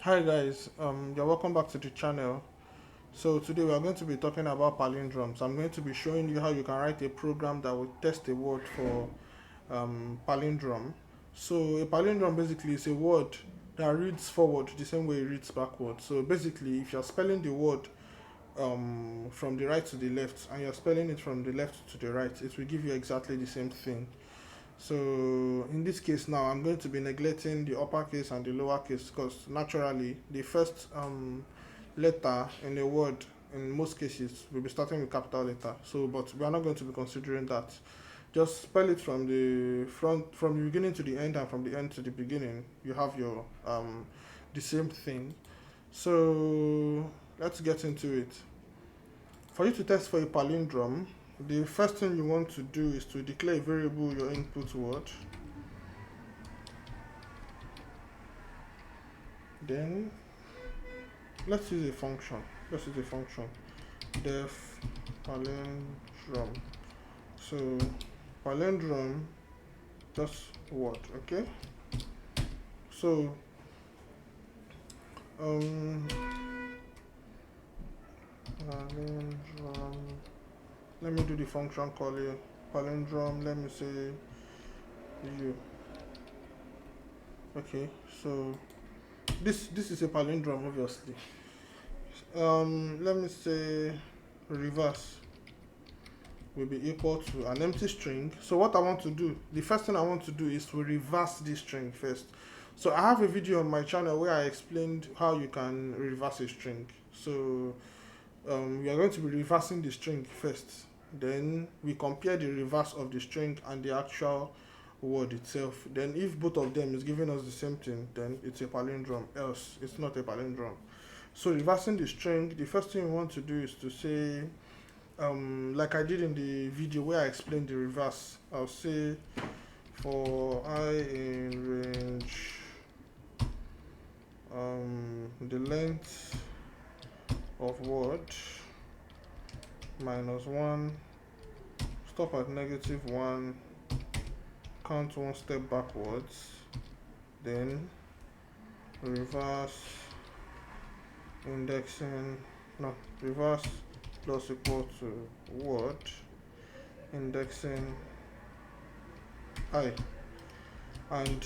Hi guys, you're welcome back to the channel. So today we are going to be talking about palindromes. I'm going to be showing you how you can write a program that will test a word for palindrome. So a palindrome basically is a word that reads forward the same way it reads backward. So basically, if you're spelling the word from the right to the left and you're spelling it from the left to the right, it will give you exactly the same thing. So in this case now, I'm going to be neglecting the uppercase and the lowercase because naturally the first letter in a word in most cases will be starting with capital letter. So, but we are not going to be considering that. Just spell it from the front, from the beginning to the end, and from the end to the beginning. You have your the same thing. So let's get into it. For you to test for a palindrome, the first thing you want to do is to declare a variable your input word. Then let's use a function. Let's use a function. Def palindrome. So palindrome just word, okay? So um palindrome. Let me do the function call it palindrome. Let me say you. Okay, so this is a palindrome obviously. Let me say reverse will be equal to an empty string. So what I want to do, the first thing I want to do is to reverse this string first. So I have a video on my channel where I explained how you can reverse a string. So we are going to be reversing the string first. Then we compare the reverse of the string and the actual word itself. Then if both of them is giving us the same thing, then it's a palindrome, else it's not a palindrome. So reversing the string, the first thing we want to do is to say, like I did in the video where I explained the reverse, I'll say for I in range, the length of word minus 1, stop at -1, count one step backwards, then reverse indexing, no, reverse plus equal to word indexing I. And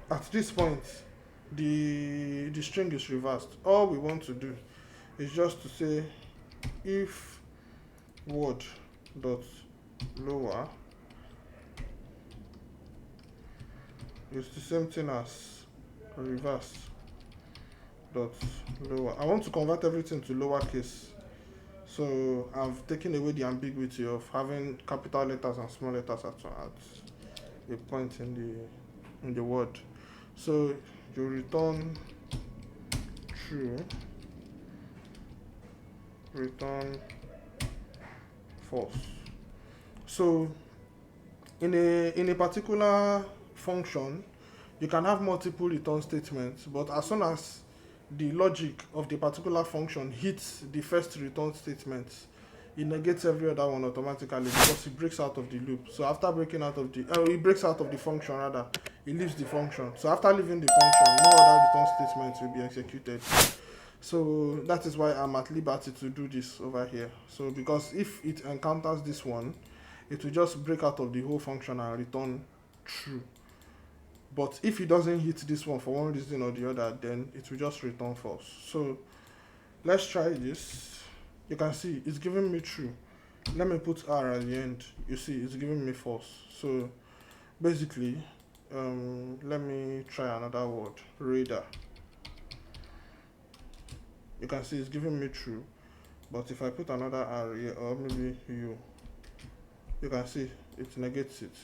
at this point the string is reversed. All we want to do is just to say if word dot lower is the same thing as reverse dot lower. I want to convert everything to lowercase, so I've taken away the ambiguity of having capital letters and small letters at a point in the word. So you return true, return false. So in a particular function, you can have multiple return statements, but as soon as the logic of the particular function hits the first return statement, it negates every other one automatically because it breaks out of the loop. So after breaking out of the it breaks out of the function rather, it leaves the function. So after leaving the function, no other return statements will be executed. So that is why I'm at liberty to do this over here. So because if it encounters this one, it will just break out of the whole function and return true. But if it doesn't hit this one for one reason or the other, then it will just return false. So let's try this. You can see it's giving me true. Let me put R at the end. You see it's giving me false. So basically, let me try another word, radar. You can see it's giving me true, but if I put another R here, or maybe you can see it negates it.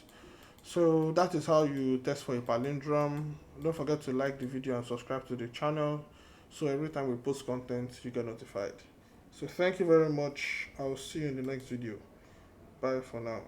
So that is how you test for a palindrome. Don't forget to like the video and subscribe to the channel, so every time we post content you get notified. So thank you very much. I will see you in the next video. Bye for now.